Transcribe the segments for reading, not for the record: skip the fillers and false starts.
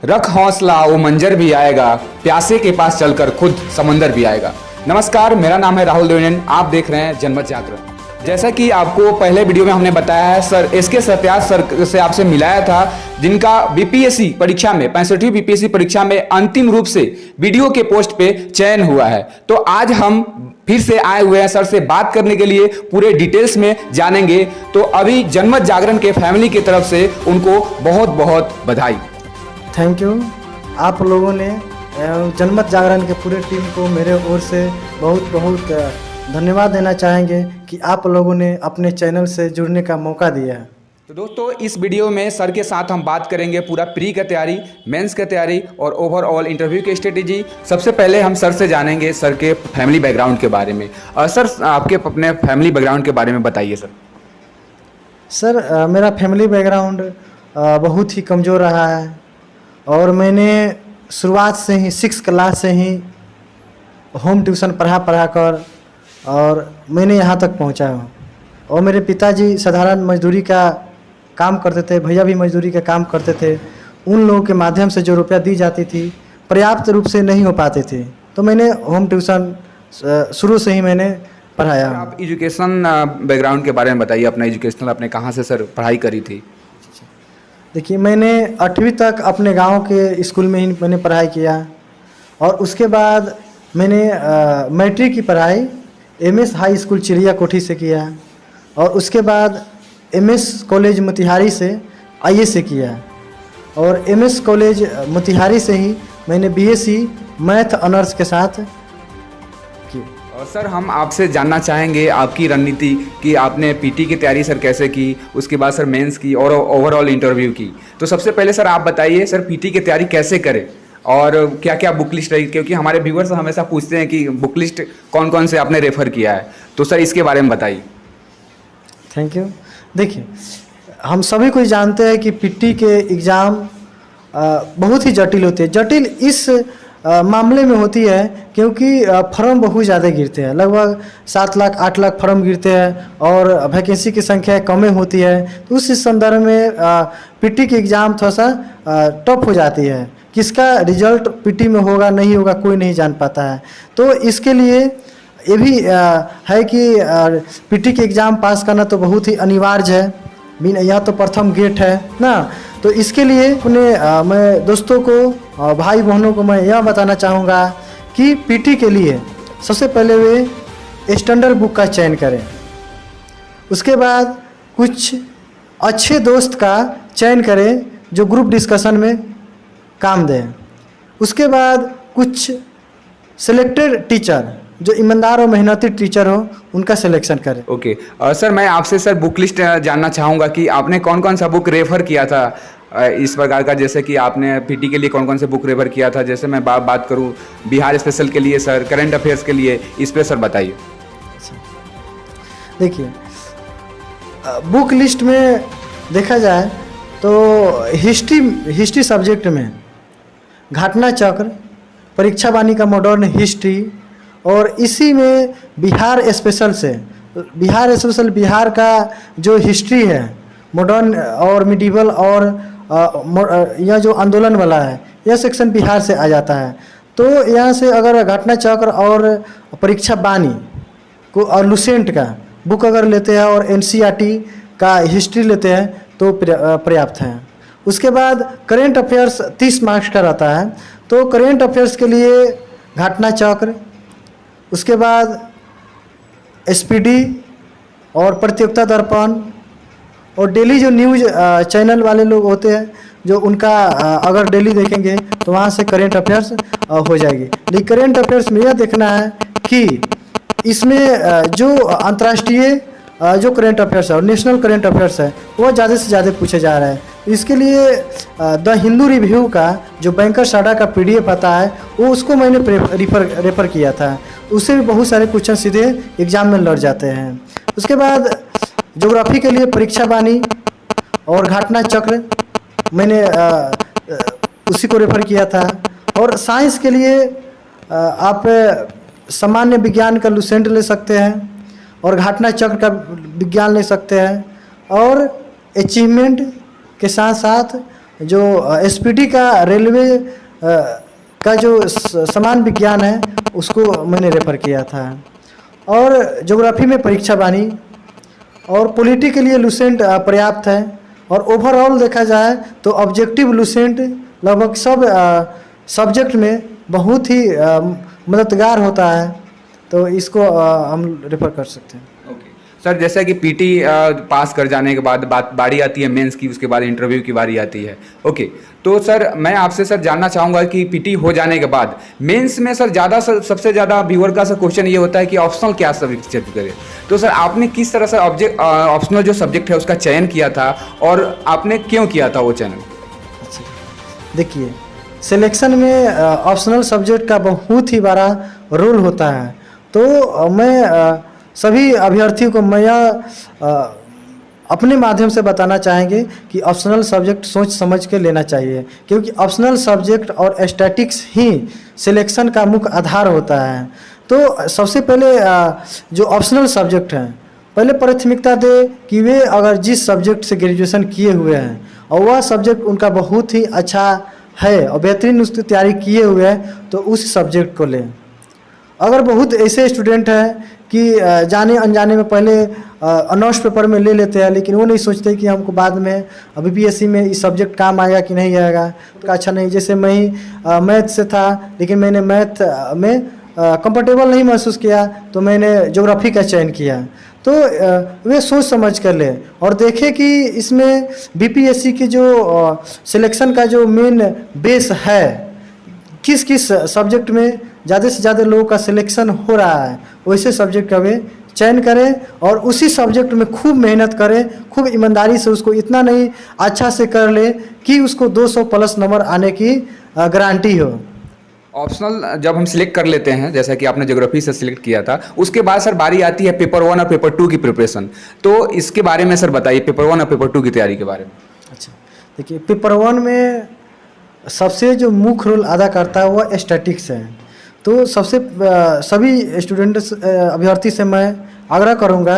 रख हौसला, वो मंजर भी आएगा, प्यासे के पास चलकर खुद समंदर भी आएगा। नमस्कार, मेरा नाम है राहुल देवनेन, आप देख रहे हैं जनमत जागरण। जैसा कि आपको पहले वीडियो में हमने बताया है, सर एसके सत्यार्थ सर से आपसे मिलाया था, जिनका बीपीएससी परीक्षा में 65वीं बीपीएससी परीक्षा में अंतिम रूप से वीडियो के पोस्ट पे चयन हुआ है। तो आज हम फिर से आए हुए हैं सर से बात करने के लिए, पूरे डिटेल्स में जानेंगे। तो अभी जनमत जागरण के फैमिली की तरफ से उनको बहुत बहुत बधाई। Thank you. आप लोगों ने जनमत जागरण के पूरे टीम को मेरे ओर से बहुत बहुत धन्यवाद देना चाहेंगे कि आप लोगों ने अपने चैनल से जुड़ने का मौका दिया है। तो दोस्तों, इस वीडियो में सर के साथ हम बात करेंगे पूरा प्री का तैयारी, मेंस का तैयारी और ओवरऑल इंटरव्यू की स्ट्रेटेजी। सबसे पहले हम सर से जानेंगे सर के फैमिली बैकग्राउंड के बारे में। सर आपके अपने फैमिली बैकग्राउंड के बारे में बताइए सर। सर मेरा फैमिली बैकग्राउंड बहुत ही कमज़ोर रहा है और मैंने शुरुआत से ही 6 क्लास से ही होम ट्यूशन पढ़ा कर और मैंने यहाँ तक पहुँचा हूँ। और मेरे पिताजी साधारण मजदूरी का काम करते थे, भैया भी मजदूरी का काम करते थे। उन लोगों के माध्यम से जो रुपया दी जाती थी पर्याप्त रूप से नहीं हो पाते थे, तो मैंने होम ट्यूशन शुरू से ही मैंने पढ़ाया। आप एजुकेशन बैकग्राउंड के बारे में बताइए, अपना एजुकेशनल आपने कहाँ से सर पढ़ाई करी थी? देखिए, मैंने 8वीं तक अपने गांव के स्कूल में ही मैंने पढ़ाई किया और उसके बाद मैंने मैट्रिक की पढ़ाई एमएस हाई स्कूल चिड़िया कोठी से किया और उसके बाद एमएस कॉलेज मोतिहारी से आईए से किया और एमएस कॉलेज मोतिहारी से ही मैंने बीएससी मैथ ऑनर्स के साथ की। और सर हम आपसे जानना चाहेंगे आपकी रणनीति कि आपने पीटी की तैयारी सर कैसे की, उसके बाद सर मेंस की और ओवरऑल इंटरव्यू की। तो सबसे पहले सर आप बताइए सर पीटी की तैयारी कैसे करें और क्या क्या बुक लिस्ट रही, क्योंकि हमारे व्यूअर्स हमेशा पूछते हैं कि बुक लिस्ट कौन कौन से आपने रेफ़र किया है, तो सर इसके बारे में बताइए। Thank you. देखिए, हम सभी को जानते हैं कि पीटी के एग्ज़ाम बहुत ही जटिल होते हैं। जटिल इस मामले में होती है क्योंकि फॉर्म बहुत ज़्यादा गिरते हैं, लगभग 7 लाख 8 लाख फॉर्म गिरते हैं और वैकेंसी की संख्या कम होती है। तो उस संदर्भ में पीटी की एग्ज़ाम थोड़ा सा टफ हो जाती है। किसका रिजल्ट पीटी में होगा नहीं होगा कोई नहीं जान पाता है। तो इसके लिए ये भी है कि पीटी के एग्ज़ाम पास करना तो बहुत ही अनिवार्य है, यह तो प्रथम गेट है ना। तो इसके लिए अपने मैं दोस्तों को भाई बहनों को मैं यह बताना चाहूँगा कि पीटी के लिए सबसे पहले वे स्टैंडर्ड बुक का चयन करें, उसके बाद कुछ अच्छे दोस्त का चयन करें जो ग्रुप डिस्कशन में काम दें, उसके बाद कुछ सिलेक्टेड टीचर जो ईमानदार और मेहनती टीचर हो उनका सिलेक्शन करें। ओके। सर मैं आपसे सर बुक लिस्ट जानना चाहूँगा कि आपने कौन कौन सा बुक रेफ़र किया था इस प्रकार का, जैसे कि आपने पीटी के लिए कौन कौन से बुक रेफ़र किया था। जैसे मैं बात करूँ बिहार स्पेशल के लिए सर, करंट अफेयर्स के लिए, इस पर सर बताइए। देखिए, बुक लिस्ट में देखा जाए तो हिस्ट्री सब्जेक्ट में घटना चक्र, परीक्षा वाणी का मॉडर्न हिस्ट्री और इसी में बिहार स्पेशल बिहार का जो हिस्ट्री है मॉडर्न और मिडिवल और यह जो आंदोलन वाला है यह सेक्शन बिहार से आ जाता है। तो यहाँ से अगर घटना चक्र और परीक्षा वाणी को और लुसेंट का बुक अगर लेते हैं और एनसीईआरटी का हिस्ट्री लेते हैं तो पर्याप्त है। उसके बाद करेंट अफेयर्स 30 मार्क्स का रहता है, तो करेंट अफेयर्स के लिए घटना चक्र, उसके बाद एसपीडी और प्रतियोगिता दर्पण और डेली जो न्यूज़ चैनल वाले लोग होते हैं जो उनका अगर डेली देखेंगे तो वहाँ से करेंट अफेयर्स हो जाएगी। लेकिन करेंट अफेयर्स में यह देखना है कि इसमें जो अंतर्राष्ट्रीय जो करेंट अफेयर्स है और नेशनल करेंट अफेयर्स है वह ज़्यादा से ज़्यादा पूछे जा रहा है। इसके लिए द हिंदू रिव्यू का जो बैंकर साडा का पीडीएफ आता है वो उसको मैंने रेफ़र किया था, उससे भी बहुत सारे क्वेश्चन सीधे एग्जाम में लड़ जाते हैं। उसके बाद ज्योग्राफी के लिए परीक्षा वाणी और घटना चक्र मैंने उसी को रेफ़र किया था। और साइंस के लिए आप सामान्य विज्ञान का लुसेंट ले सकते हैं और घटना चक्र का विज्ञान ले सकते हैं और अचीवमेंट के साथ साथ जो एसपीटी का रेलवे का जो समान विज्ञान है उसको मैंने रेफर किया था। और ज्योग्राफी में परीक्षा बानी और पॉलिटी के लिए लुसेंट पर्याप्त है। और ओवरऑल देखा जाए तो ऑब्जेक्टिव लुसेंट लगभग सब सब्जेक्ट में बहुत ही मददगार होता है, तो इसको हम रेफर कर सकते हैं। सर जैसा कि पीटी पास कर जाने के बाद बारी आती है मेंस की, उसके बाद इंटरव्यू की बारी आती है। ओके, तो सर मैं आपसे सर जानना चाहूँगा कि पीटी हो जाने के बाद मेंस में सर सबसे ज़्यादा व्यूअर का सर क्वेश्चन ये होता है कि ऑप्शनल क्या सब्जेक्ट करें। तो सर आपने किस तरह से ऑप्शनल जो सब्जेक्ट है उसका चयन किया था और आपने क्यों किया था वो चयन? अच्छा, देखिए सिलेक्शन में ऑप्शनल सब्जेक्ट का बहुत ही बड़ा रोल होता है। तो मैं सभी अभ्यर्थियों को मैं अपने माध्यम से बताना चाहेंगे कि ऑप्शनल सब्जेक्ट सोच समझ के लेना चाहिए, क्योंकि ऑप्शनल सब्जेक्ट और स्टैटिक्स ही सिलेक्शन का मुख्य आधार होता है। तो सबसे पहले जो ऑप्शनल सब्जेक्ट हैं पहले प्राथमिकता दे कि वे अगर जिस सब्जेक्ट से ग्रेजुएशन किए हुए हैं और वह सब्जेक्ट उनका बहुत ही अच्छा है और बेहतरीन उसकी तैयारी किए हुए हैं तो उस सब्जेक्ट को लें। अगर बहुत ऐसे स्टूडेंट हैं कि जाने अनजाने में पहले ऑनर्स पेपर में ले लेते हैं, लेकिन वो नहीं सोचते कि हमको बाद में बीपीएससी में इस सब्जेक्ट काम आएगा कि नहीं आएगा, तो अच्छा नहीं। जैसे मैं ही मैथ से था, लेकिन मैंने मैथ में कंफर्टेबल नहीं महसूस किया तो मैंने ज्योग्राफी का चयन किया। तो वे सोच समझ कर ले और देखें कि इसमें बीपीएससी की जो सिलेक्शन का जो मेन बेस है, किस किस सब्जेक्ट में ज़्यादा से ज़्यादा लोगों का सिलेक्शन हो रहा है, वैसे सब्जेक्ट का वे चयन करें और उसी सब्जेक्ट में खूब मेहनत करें, खूब ईमानदारी से उसको इतना नहीं अच्छा से कर ले कि उसको 200 प्लस नंबर आने की गारंटी हो। ऑप्शनल जब हम सिलेक्ट कर लेते हैं, जैसा कि आपने ज्योग्राफी से सिलेक्ट किया था, उसके बाद सर बारी आती है पेपर 1 और पेपर 2 की प्रिपरेशन। तो इसके बारे में सर बताइए, पेपर 1 और पेपर 2 की तैयारी के बारे में। अच्छा, देखिए पेपर 1 में सबसे जो मुख्य रोल अदा करता है वह स्टैटिक्स है। तो सबसे सभी स्टूडेंट अभ्यर्थी से मैं आग्रह करूंगा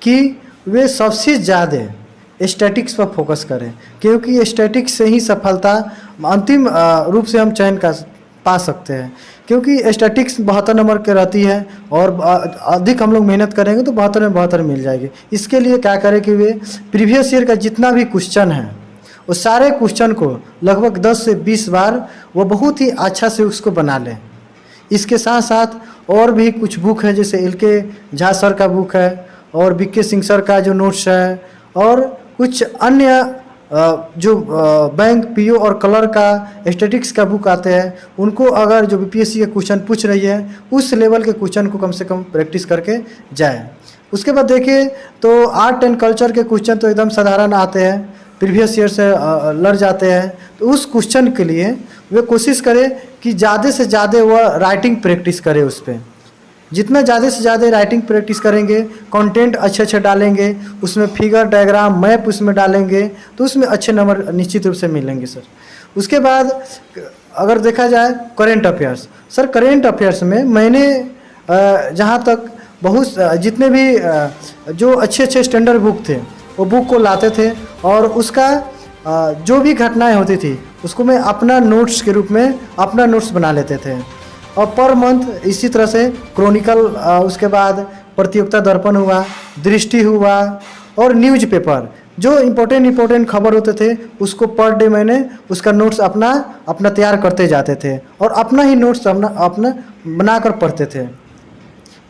कि वे सबसे ज़्यादा स्टैटिक्स पर फोकस करें, क्योंकि स्टैटिक्स से ही सफलता अंतिम रूप से हम चयन का पा सकते हैं। क्योंकि स्टैटिक्स 72 नंबर के रहती है और अधिक हम लोग मेहनत करेंगे तो 72 में 72 मिल जाएगी। इसके लिए क्या करें कि वे प्रीवियस ईयर का जितना भी क्वेश्चन है वो सारे क्वेश्चन को लगभग 10 से 20 बार वो बहुत ही अच्छा से उसको बना लें। इसके साथ साथ और भी कुछ बुक है, जैसे LK झा सर का बुक है और BK सिंह सर का जो नोट्स है और कुछ अन्य जो बैंक PO और कलर का स्टैटिक्स का बुक आते हैं, उनको अगर जो BPSC के क्वेश्चन पूछ रही है उस लेवल के क्वेश्चन को कम से कम प्रैक्टिस करके जाए। उसके बाद देखिए तो आर्ट एंड कल्चर के क्वेश्चन तो एकदम साधारण आते हैं, प्रीवियस ईयर से लड़ जाते हैं। तो उस क्वेश्चन के लिए वे कोशिश करें कि ज़्यादा से ज़्यादा वह राइटिंग प्रैक्टिस करे। उस पर जितना ज़्यादा से ज़्यादा राइटिंग प्रैक्टिस करेंगे, कंटेंट अच्छे अच्छे डालेंगे, उसमें फिगर डायग्राम मैप उसमें डालेंगे तो उसमें अच्छे नंबर निश्चित रूप से मिलेंगे सर। उसके बाद अगर देखा जाए current affairs, sir current affairs में मैंने जहाँ तक बहुत जितने भी जो अच्छे अच्छे स्टैंडर्ड बुक थे वो बुक को लाते थे और उसका जो भी घटनाएं होती थी उसको मैं अपना नोट्स के रूप में अपना नोट्स बना लेते थे। और पर मंथ इसी तरह से क्रॉनिकल, उसके बाद प्रतियोगिता दर्पण हुआ, दृष्टि हुआ और न्यूज़पेपर जो इम्पोर्टेंट खबर होते थे उसको पर डे मैंने उसका नोट्स अपना तैयार करते जाते थे और अपना ही नोट्स अपना बनाकर पढ़ते थे।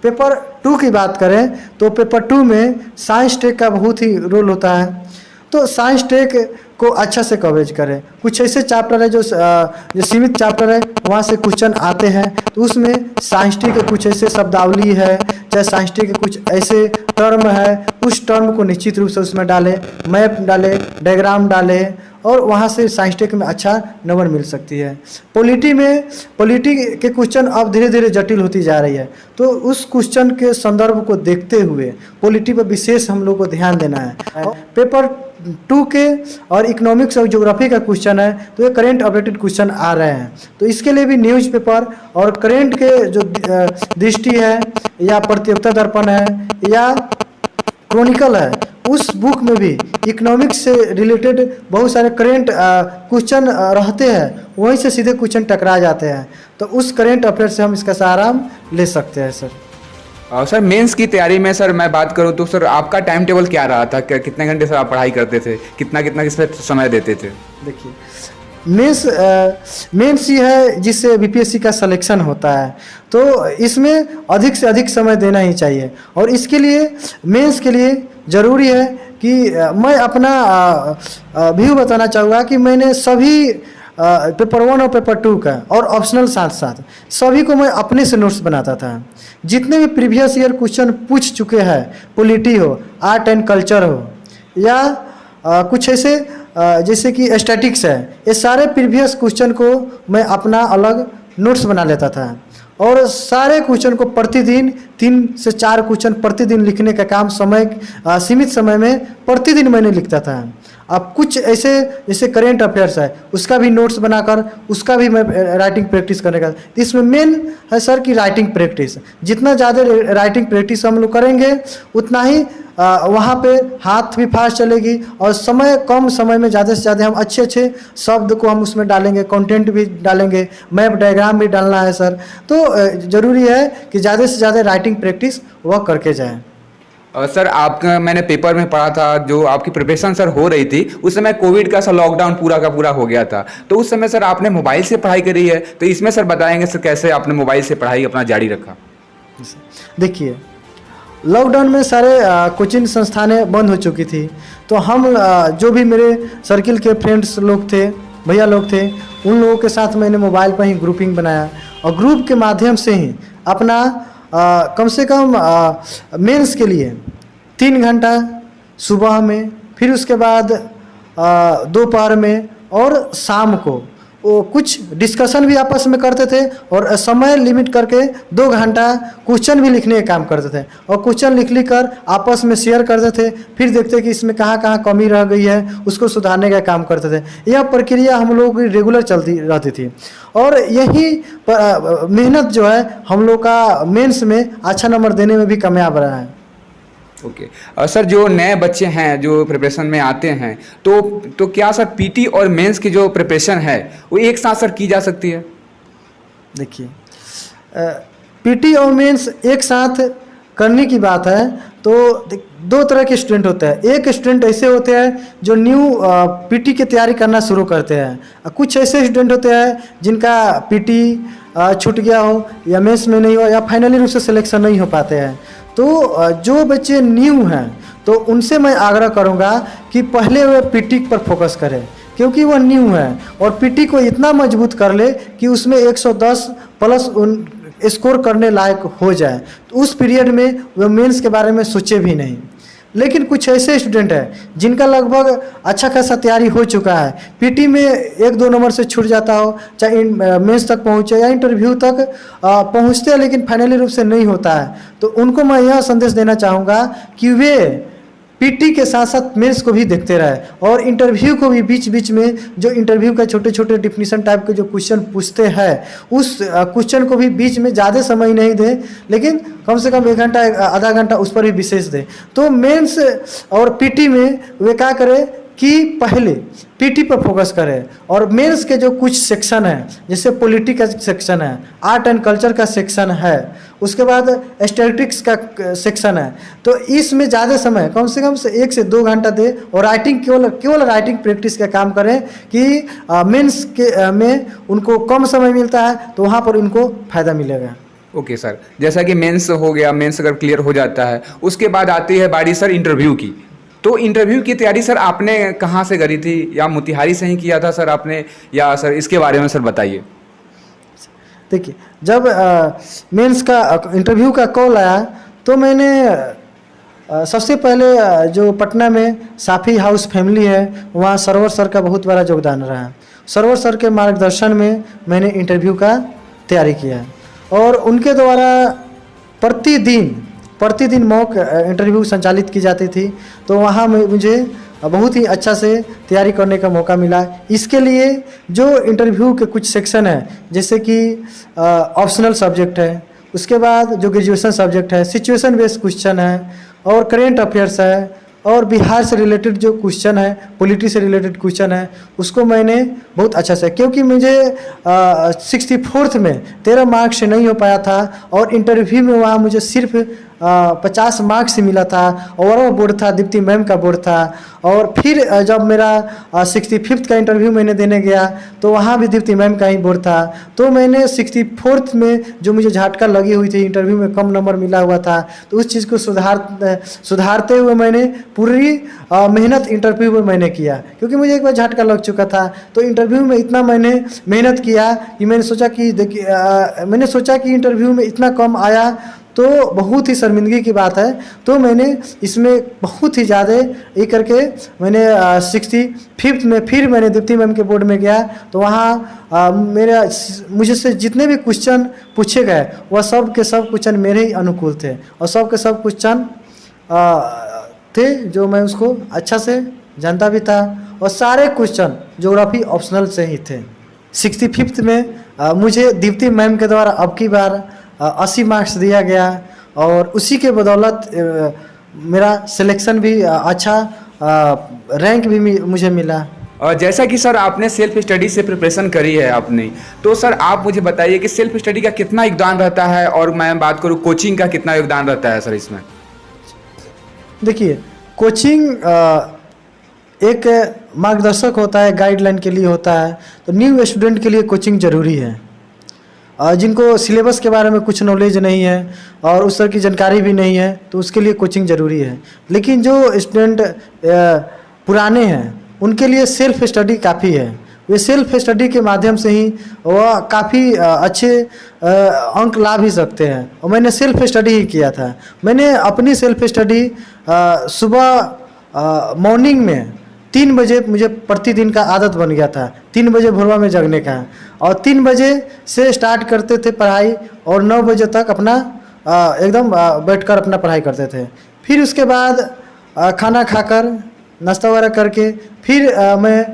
पेपर 2 की बात करें तो पेपर 2 में साइंस टेक का बहुत ही रोल होता है। तो साइंस टेक को अच्छा से कवरेज करें। कुछ ऐसे चैप्टर है जो सीमित चैप्टर है, वहाँ से क्वेश्चन आते हैं तो उसमें साइंस टेक के कुछ ऐसे शब्दावली है, चाहे साइंस टेक के कुछ ऐसे टर्म है, उस टर्म को निश्चित रूप से उसमें डालें, मैप डालें, डायग्राम डालें और वहाँ से साइंस टेक में अच्छा नंबर मिल सकती है। पॉलिटी के क्वेश्चन अब धीरे धीरे जटिल होती जा रही है, तो उस क्वेश्चन के संदर्भ को देखते हुए पॉलिटी पर विशेष हम लोग को ध्यान देना है। पेपर 2 के और इकोनॉमिक्स और ज्योग्राफी का क्वेश्चन है तो ये करेंट अपडेटेड क्वेश्चन आ रहे हैं, तो इसके लिए भी न्यूज़पेपर और करेंट के जो दृष्टि है या प्रतियोगिता दर्पण है या क्रॉनिकल है, उस बुक में भी इकोनॉमिक्स से रिलेटेड बहुत सारे करेंट क्वेश्चन रहते हैं, वहीं से सीधे क्वेश्चन टकरा जाते हैं। तो उस करेंट अफेयर से हम इसका सहारा ले सकते हैं सर। सर मेंस की तैयारी में सर मैं बात करूं तो सर आपका टाइम टेबल क्या रहा था, कितने घंटे सर आप पढ़ाई करते थे, कितना कितना किस समय देते थे? देखिए, मेंस ये है जिससे बीपीएससी का सिलेक्शन होता है, तो इसमें अधिक से अधिक समय देना ही चाहिए। और इसके लिए मेंस के लिए ज़रूरी है कि मैं अपना व्यू बताना चाहूँगा कि मैंने सभी पेपर 1 और पेपर 2 का और ऑप्शनल साथ साथ सभी को मैं अपने से नोट्स बनाता था। जितने भी प्रीवियस ईयर क्वेश्चन पूछ चुके हैं, पॉलिटी हो, आर्ट एंड कल्चर हो, या कुछ ऐसे जैसे कि स्टैटिक्स है, ये सारे प्रीवियस क्वेश्चन को मैं अपना अलग नोट्स बना लेता था। और सारे क्वेश्चन को प्रतिदिन 3 से 4 क्वेश्चन प्रतिदिन लिखने का काम सीमित समय में प्रतिदिन मैंने लिखता था। अब कुछ ऐसे जैसे करेंट अफेयर्स है, उसका भी नोट्स बनाकर उसका भी मैं राइटिंग प्रैक्टिस करने का। इसमें मेन है सर कि राइटिंग प्रैक्टिस, जितना ज़्यादा राइटिंग प्रैक्टिस हम लोग करेंगे उतना ही वहाँ पे हाथ भी फास्ट चलेगी और कम समय में ज़्यादा से ज़्यादा हम अच्छे अच्छे शब्द को हम उसमें डालेंगे, कंटेंट भी डालेंगे, मैप डायग्राम भी डालना है सर। तो ज़रूरी है कि ज़्यादा से ज़्यादा राइटिंग प्रैक्टिस वह करके जाएँ। सर आपका मैंने पेपर में पढ़ा था, जो आपकी प्रिपरेशन सर हो रही थी उस समय कोविड का सर लॉकडाउन पूरा का पूरा हो गया था, तो उस समय सर आपने मोबाइल से पढ़ाई करी है, तो इसमें सर बताएंगे सर कैसे आपने मोबाइल से पढ़ाई अपना जारी रखा? देखिए, लॉकडाउन में सारे कोचिंग संस्थानें बंद हो चुकी थी, तो हम जो भी मेरे सर्किल के फ्रेंड्स लोग थे, भैया लोग थे, उन लोगों के साथ मैंने मोबाइल पर ही ग्रुपिंग बनाया और ग्रुप के माध्यम से ही अपना कम से कम मेंस के लिए 3 घंटा सुबह में, फिर उसके बाद दोपहर में और शाम को वो कुछ डिस्कशन भी आपस में करते थे और समय लिमिट करके 2 घंटा क्वेश्चन भी लिखने का काम करते थे और क्वेश्चन लिख कर आपस में शेयर करते थे। फिर देखते कि इसमें कहाँ कहाँ कमी रह गई है, उसको सुधारने का काम करते थे। यह प्रक्रिया हम लोग की रेगुलर चलती रहती थी और यही मेहनत जो है हम लोग का मेंस में अच्छा नंबर देने में भी कामयाब रहा है। ओके सर, जो नए बच्चे हैं जो प्रिपरेशन में आते हैं तो क्या सर पीटी और मेंस की जो प्रिपरेशन है वो एक साथ सर की जा सकती है? देखिए, पीटी और मेंस एक साथ करने की बात है तो 2 तरह के स्टूडेंट होते हैं। एक स्टूडेंट ऐसे होते हैं जो न्यू पीटी की तैयारी करना शुरू करते हैं, कुछ ऐसे स्टूडेंट होते हैं जिनका पीटी छूट गया हो या मेंस में नहीं हो या फाइनली रूप से सिलेक्शन नहीं हो पाते हैं। तो जो बच्चे न्यू हैं तो उनसे मैं आग्रह करूंगा कि पहले वे पीटी पर फोकस करें, क्योंकि वह न्यू है और पीटी को इतना मजबूत कर ले कि उसमें 110 प्लस स्कोर करने लायक हो जाए। तो उस पीरियड में वह मेंस के बारे में सोचे भी नहीं। लेकिन कुछ ऐसे स्टूडेंट हैं जिनका लगभग अच्छा खासा तैयारी हो चुका है, पीटी में 1-2 नंबर से छूट जाता हो, चाहे मेंस तक पहुँचे या इंटरव्यू तक पहुँचते हैं लेकिन फाइनली रूप से नहीं होता है, तो उनको मैं यह संदेश देना चाहूँगा कि वे पीटी के साथ साथ मेंस को भी देखते रहे और इंटरव्यू को भी बीच बीच में जो इंटरव्यू का छोटे छोटे डिफिनीशन टाइप के जो क्वेश्चन पूछते हैं उस क्वेश्चन को भी बीच में ज़्यादा समय नहीं दे, लेकिन कम से कम 1 घंटा आधा घंटा उस पर भी विशेष दे। तो मेंस और पीटी में वे क्या करें कि पहले पीटी पर फोकस करें और मेंस के जो कुछ सेक्शन है, जैसे पॉलिटी का सेक्शन है, आर्ट एंड कल्चर का सेक्शन है, उसके बाद स्टैटिस्टिक्स का सेक्शन है, तो इसमें ज़्यादा समय कम से कम 1 से 2 घंटा दे और राइटिंग केवल राइटिंग प्रैक्टिस का काम करें कि मेंस के में उनको कम समय मिलता है तो वहाँ पर उनको फ़ायदा मिलेगा। ओके सर, जैसा कि मेंस हो गया, मेंस अगर क्लियर हो जाता है उसके बाद आती है बारी सर इंटरव्यू की। तो इंटरव्यू की तैयारी सर आपने कहाँ से करी थी, या मोतिहारी से ही किया था सर आपने, या सर इसके बारे में सर बताइए। देखिए, जब मेंस का इंटरव्यू का कॉल आया तो मैंने सबसे पहले जो पटना में साफी हाउस फैमिली है वहाँ सरवर सर का बहुत बड़ा योगदान रहा। सरवर सर के मार्गदर्शन में मैंने इंटरव्यू का तैयारी किया और उनके द्वारा प्रतिदिन मॉक इंटरव्यू संचालित की जाती थी, तो वहाँ मुझे बहुत ही अच्छा से तैयारी करने का मौका मिला। इसके लिए जो इंटरव्यू के कुछ सेक्शन है, जैसे कि ऑप्शनल सब्जेक्ट है, उसके बाद जो ग्रेजुएशन सब्जेक्ट है, सिचुएशन बेस्ड क्वेश्चन है और करेंट अफेयर्स है और बिहार से रिलेटेड जो क्वेश्चन है, पॉलिटी से रिलेटेड क्वेश्चन है, उसको मैंने बहुत अच्छा से, क्योंकि मुझे 64th में 13 मार्क्स से नहीं हो पाया था और इंटरव्यू में वहाँ मुझे सिर्फ 50 मार्क्स से मिला था। ओवरऑल बोर्ड था, दीप्ति मैम का बोर्ड था। और फिर जब मेरा 65th का इंटरव्यू मैंने देने गया तो वहाँ भी दीप्ति मैम का ही बोर्ड था। तो मैंने 64th में जो मुझे झटका लगी हुई थी, इंटरव्यू में कम नंबर मिला हुआ था, तो उस चीज़ को सुधारते हुए मैंने पूरी मेहनत इंटरव्यू में मैंने किया, क्योंकि मुझे एक बार झटका लग चुका था। तो इंटरव्यू में इतना मैंने मेहनत किया कि मैंने सोचा कि इंटरव्यू में इतना कम आया तो बहुत ही शर्मिंदगी की बात है। तो मैंने इसमें बहुत ही ज़्यादा ये करके मैंने 65th में फिर मैंने दीप्ति मैम के बोर्ड में गया। तो वहाँ मुझे से जितने भी क्वेश्चन पूछे गए वह सब के सब क्वेश्चन मेरे ही अनुकूल थे और सब के सब क्वेश्चन थे जो मैं उसको अच्छा से जानता भी था। और सारे क्वेश्चन ज्योग्राफी ऑप्शनल से ही थे। 65th में मुझे दीप्ति मैम के द्वारा अब की बार 80 मार्क्स दिया गया और उसी के बदौलत मेरा सिलेक्शन भी अच्छा रैंक भी मुझे मिला। और जैसा कि सर आपने सेल्फ स्टडी से प्रिपरेशन करी है आपने, तो सर आप मुझे बताइए कि सेल्फ स्टडी का कितना योगदान रहता है और मैं बात करूँ कोचिंग का कितना योगदान रहता है सर इसमें? देखिए, कोचिंग एक मार्गदर्शक होता है, गाइडलाइन के लिए होता है। तो न्यू स्टूडेंट के लिए कोचिंग ज़रूरी है। जिनको सिलेबस के बारे में कुछ नॉलेज नहीं है और उस तरह की जानकारी भी नहीं है तो उसके लिए कोचिंग ज़रूरी है। लेकिन जो स्टूडेंट पुराने हैं उनके लिए सेल्फ स्टडी काफ़ी है। वे सेल्फ स्टडी के माध्यम से ही वह काफ़ी अच्छे अंक ला भी सकते हैं। और मैंने सेल्फ स्टडी ही किया था। मैंने अपनी सेल्फ स्टडी सुबह मॉर्निंग में 3 बजे मुझे प्रतिदिन का आदत बन गया था, 3 बजे भोरवा में जगने का। और 3 बजे से स्टार्ट करते थे पढ़ाई और 9 बजे तक अपना एकदम बैठकर अपना पढ़ाई करते थे। फिर उसके बाद खाना खाकर नाश्ता वगैरह करके फिर मैं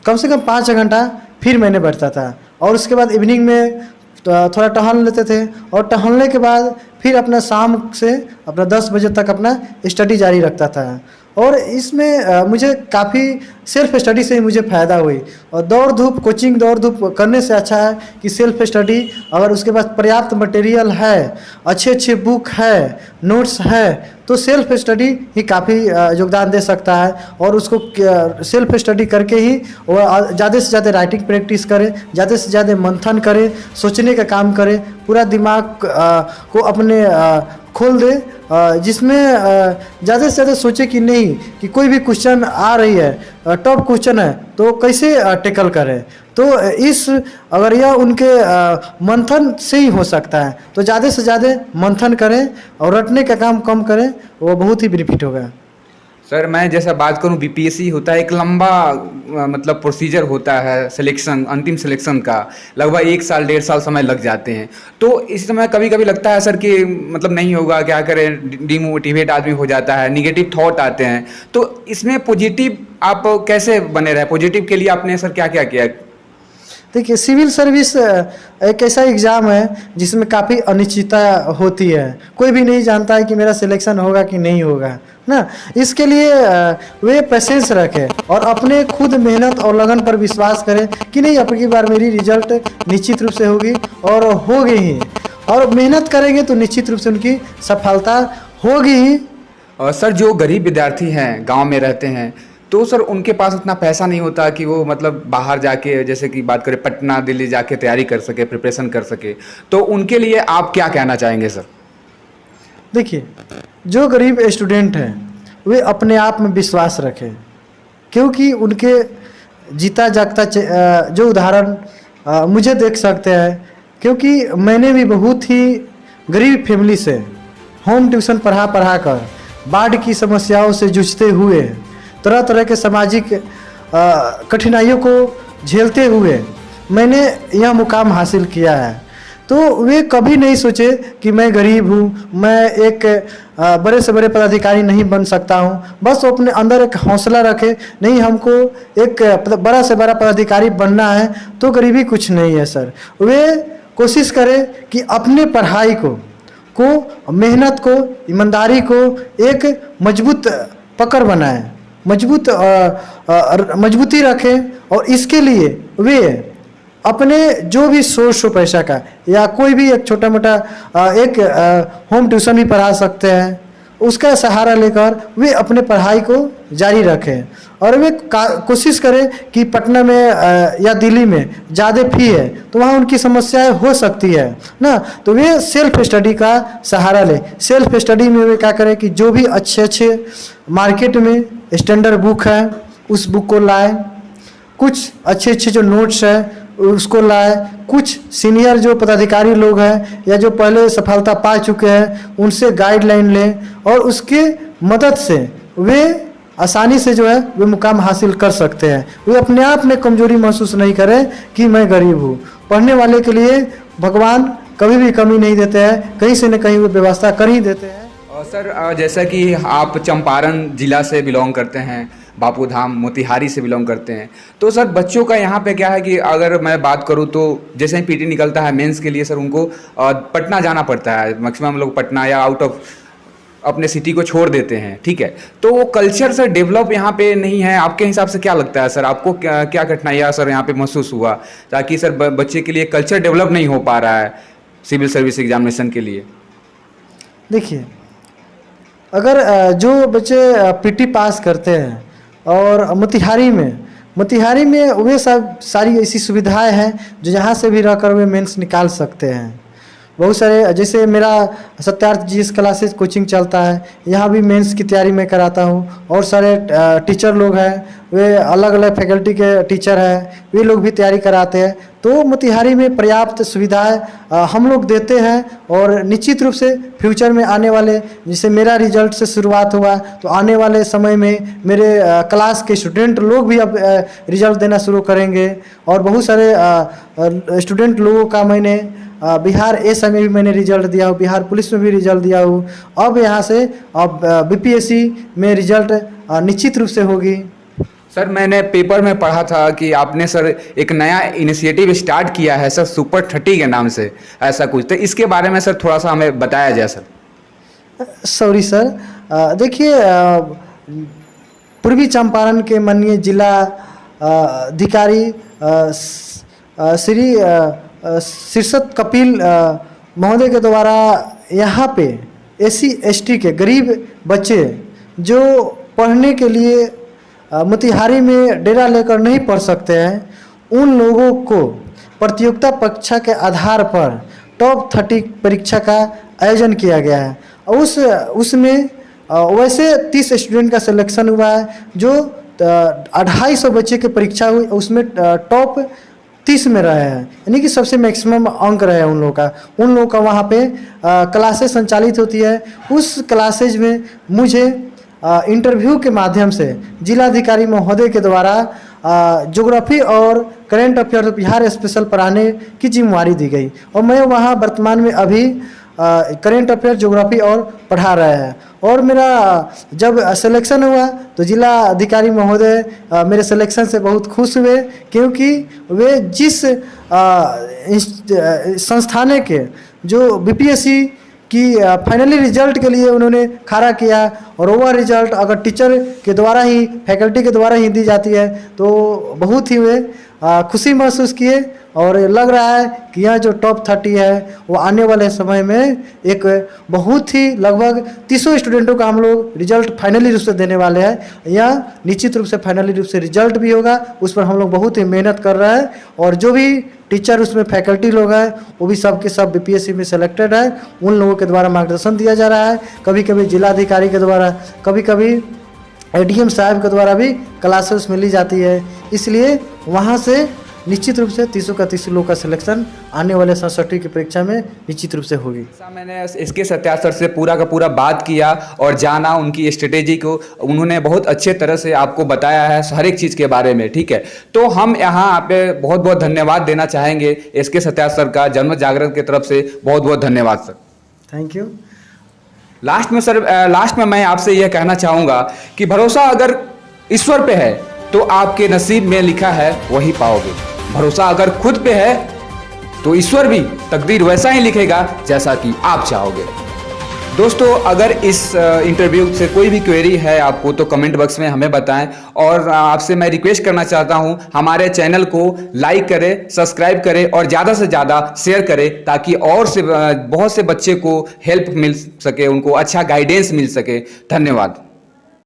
कम से कम 5 घंटा फिर मैंने बैठता था। और उसके बाद इवनिंग में थोड़ा टहल लेते थे और टहलने के बाद फिर अपना शाम से अपना 10 बजे तक अपना स्टडी जारी रखता था। और इसमें मुझे काफ़ी सेल्फ स्टडी से ही मुझे फ़ायदा हुई। और दौड़ धूप कोचिंग दौड़ धूप करने से अच्छा है कि सेल्फ स्टडी अगर उसके पास पर्याप्त मटेरियल है, अच्छे अच्छे बुक है, नोट्स है, तो सेल्फ स्टडी ही काफ़ी योगदान दे सकता है। और उसको सेल्फ स्टडी करके ही वो ज़्यादा से ज़्यादा राइटिंग प्रैक्टिस करे, ज़्यादा से ज़्यादा मंथन करे, सोचने का काम करे, पूरा दिमाग को अपने खोल दे, जिसमें ज़्यादा से ज़्यादा सोचे कि नहीं कि कोई भी क्वेश्चन आ रही है, टॉप क्वेश्चन है तो कैसे टैकल करें। तो इस अगर यह उनके मंथन से ही हो सकता है तो ज़्यादा से ज़्यादा मंथन करें और रटने का काम कम करें, वो बहुत ही बेनिफिट होगा। सर मैं जैसा बात करूं बीपीएससी होता है एक लंबा मतलब प्रोसीजर होता है सिलेक्शन, अंतिम सिलेक्शन का लगभग 1 साल 1.5 साल समय लग जाते हैं। तो इस समय कभी कभी लगता है सर कि मतलब नहीं होगा, क्या करें, डिमोटिवेट आदमी हो जाता है, निगेटिव थॉट आते हैं। तो इसमें पॉजिटिव आप कैसे बने रहे? पॉजिटिव के लिए आपने सर क्या क्या किया? देखिए, सिविल सर्विस एक ऐसा एग्ज़ाम है जिसमें काफ़ी अनिश्चितता होती है। कोई भी नहीं जानता है कि मेरा सिलेक्शन होगा कि नहीं होगा ना। इसके लिए वे पेशेंस रखें और अपने खुद मेहनत और लगन पर विश्वास करें कि नहीं, अब की बार मेरी रिजल्ट निश्चित रूप से होगी और होगी ही। और मेहनत करेंगे तो निश्चित रूप से उनकी सफलता होगी ही। और सर जो गरीब विद्यार्थी हैं, गाँव में रहते हैं, तो सर उनके पास उतना पैसा नहीं होता कि वो मतलब बाहर जाके, जैसे कि बात करें पटना दिल्ली जाके तैयारी कर सके, प्रिपरेशन कर सके, तो उनके लिए आप क्या कहना चाहेंगे सर? देखिए, जो गरीब स्टूडेंट हैं वे अपने आप में विश्वास रखें, क्योंकि उनके जीता जागता जो उदाहरण मुझे देख सकते हैं, क्योंकि मैंने भी बहुत ही गरीब फैमिली से होम ट्यूशन पढ़ा कर बाढ़ की समस्याओं से जूझते हुए, तरह तरह के सामाजिक कठिनाइयों को झेलते हुए मैंने यह मुकाम हासिल किया है। तो वे कभी नहीं सोचे कि मैं गरीब हूँ, मैं एक बड़े से बड़े पदाधिकारी नहीं बन सकता हूँ। बस वो अपने अंदर एक हौसला रखे, नहीं हमको एक बड़ा से बड़ा पदाधिकारी बनना है, तो गरीबी कुछ नहीं है सर। वे कोशिश करें कि अपने पढ़ाई को को, मेहनत को, ईमानदारी को एक मजबूत पकड़ बनाएं, मजबूती रखें और इसके लिए वे अपने जो भी सोर्स हो पैसा का या कोई भी एक छोटा मोटा एक होम ट्यूशन भी पढ़ा सकते हैं, उसका सहारा लेकर वे अपने पढ़ाई को जारी रखें और वे कोशिश करें कि पटना में या दिल्ली में ज़्यादा फी है तो वहाँ उनकी समस्याएं हो सकती है ना, तो वे सेल्फ स्टडी का सहारा लें। सेल्फ स्टडी में वे क्या करें कि जो भी अच्छे मार्केट में स्टैंडर्ड बुक है उस बुक को लाएं, कुछ अच्छे जो नोट्स है उसको लाए, कुछ सीनियर जो पदाधिकारी लोग हैं या जो पहले सफलता पा चुके हैं उनसे गाइडलाइन लें और उसके मदद से वे आसानी से जो है वे मुकाम हासिल कर सकते हैं। वे अपने आप में कमजोरी महसूस नहीं करें कि मैं गरीब हूँ। पढ़ने वाले के लिए भगवान कभी भी कमी नहीं देते हैं, कहीं से न कहीं वो व्यवस्था कर ही देते हैं। और सर जैसा कि आप चंपारण जिला से बिलोंग करते हैं, बापू धाम मोतिहारी से बिलोंग करते हैं, तो सर बच्चों का यहाँ पे क्या है कि अगर मैं बात करूँ तो जैसे ही पीटी निकलता है मेंस के लिए सर उनको पटना जाना पड़ता है, मैक्सिमम लोग पटना या आउट ऑफ अपने सिटी को छोड़ देते हैं, ठीक है। तो वो कल्चर सर डेवलप यहाँ पे नहीं है, आपके हिसाब से क्या लगता है सर, आपको क्या कठिनाइयाँ सर यहाँ पे महसूस हुआ ताकि सर बच्चे के लिए कल्चर डेवलप नहीं हो पा रहा है सिविल सर्विस एग्जामिनेशन के लिए? देखिए, अगर जो बच्चे पीटी पास करते हैं और मोतिहारी में वे सब सारी ऐसी सुविधाएं हैं जो यहाँ से भी रहकर वे मेंस निकाल सकते हैं। बहुत सारे, जैसे मेरा सत्यार्थ जीएस क्लासेस कोचिंग चलता है, यहाँ भी मेंस की तैयारी मैं कराता हूँ और सारे टीचर लोग हैं वे अलग अलग फैकल्टी के टीचर हैं, वे लोग भी तैयारी कराते हैं। तो मोतिहारी में पर्याप्त सुविधाएं हम लोग देते हैं और निश्चित रूप से फ्यूचर में आने वाले, जैसे मेरा रिजल्ट से शुरुआत हुआ तो आने वाले समय में मेरे क्लास के स्टूडेंट लोग भी अब रिजल्ट देना शुरू करेंगे और बहुत सारे स्टूडेंट लोगों का मैंने बिहार एस में भी मैंने रिजल्ट दिया हूँ, बिहार पुलिस में भी रिजल्ट दिया हूँ। अब यहाँ से अब बीपीएससी में रिजल्ट निश्चित रूप से होगी। सर मैंने पेपर में पढ़ा था कि आपने सर एक नया इनिशिएटिव स्टार्ट किया है सर, सुपर 30 के नाम से, ऐसा कुछ, तो इसके बारे में सर थोड़ा सा हमें बताया जाए सर। सॉरी सर, देखिए, पूर्वी चंपारण के माननीय जिला अधिकारी श्री शीर्षत कपिल महोदय के द्वारा यहाँ पे SC/ST के गरीब बच्चे जो पढ़ने के लिए मोतिहारी में डेरा लेकर नहीं पढ़ सकते हैं, उन लोगों को प्रतियोगिता परीक्षा के आधार पर टॉप 30 परीक्षा का आयोजन किया गया है। उसमें वैसे 30 स्टूडेंट का सिलेक्शन हुआ है, जो 250 बच्चे की परीक्षा हुई, उसमें टॉप 30 में रहे हैं, यानी कि सबसे मैक्सिमम अंक रहे हैं उन लोगों का वहाँ पे क्लासेस संचालित होती है। उस क्लासेज में मुझे इंटरव्यू के माध्यम से जिलाधिकारी महोदय के द्वारा ज्योग्राफी और करेंट अफेयर बिहार स्पेशल पढ़ाने की जिम्मेवारी दी गई और मैं वहाँ वर्तमान में अभी करेंट अफेयर ज्योग्राफी और पढ़ा रहे हैं। और मेरा जब सिलेक्शन हुआ तो जिला अधिकारी महोदय मेरे सिलेक्शन से बहुत खुश हुए, क्योंकि वे जिस संस्थान के जो बीपीएससी कि फाइनली रिजल्ट के लिए उन्होंने खड़ा किया और वह रिजल्ट अगर टीचर के द्वारा ही, फैकल्टी के द्वारा ही दी जाती है तो बहुत ही वे खुशी महसूस किए और लग रहा है कि यह जो टॉप 30 है वो आने वाले समय में एक बहुत ही लगभग 300 स्टूडेंटों का हम लोग रिजल्ट फाइनली रूप से देने वाले हैं। यह निश्चित रूप से फाइनली रूप से रिजल्ट भी होगा, उस पर हम लोग बहुत ही मेहनत कर रहे हैं और जो भी टीचर उसमें फैकल्टी लोग हैं वो भी सब के सब बीपीएससी में सेलेक्टेड है। उन लोगों के द्वारा मार्गदर्शन दिया जा रहा है, कभी कभी जिलाधिकारी के द्वारा, कभी कभी एडीएम साहब के द्वारा भी क्लासेस में ली जाती है। इसलिए वहाँ से निश्चित रूप से 300 का 300 लोग का सिलेक्शन आने वाले 67 की परीक्षा में निश्चित रूप से होगी। मैंने इसके सत्यार्थ सर से पूरा का पूरा बात किया और जाना उनकी स्ट्रेटेजी को, उन्होंने बहुत अच्छे तरह से आपको बताया है हर एक चीज़ के बारे में, ठीक है। तो हम यहाँ पे बहुत बहुत धन्यवाद देना चाहेंगे इसके सत्यार्थ सर का, जनमत जागरण की तरफ से बहुत बहुत धन्यवाद सर। Thank you. लास्ट में मैं आपसे यह कहना चाहूँगा कि भरोसा अगर ईश्वर पे है तो आपके नसीब में लिखा है वही पाओगे, भरोसा अगर खुद पे है तो ईश्वर भी तकदीर वैसा ही लिखेगा जैसा कि आप चाहोगे। दोस्तों, अगर इस इंटरव्यू से कोई भी क्वेरी है आपको तो कमेंट बॉक्स में हमें बताएं, और आपसे मैं रिक्वेस्ट करना चाहता हूं हमारे चैनल को लाइक करें, सब्सक्राइब करें और ज़्यादा से ज़्यादा शेयर करें, ताकि और से बहुत से बच्चे को हेल्प मिल सके, उनको अच्छा गाइडेंस मिल सके। धन्यवाद।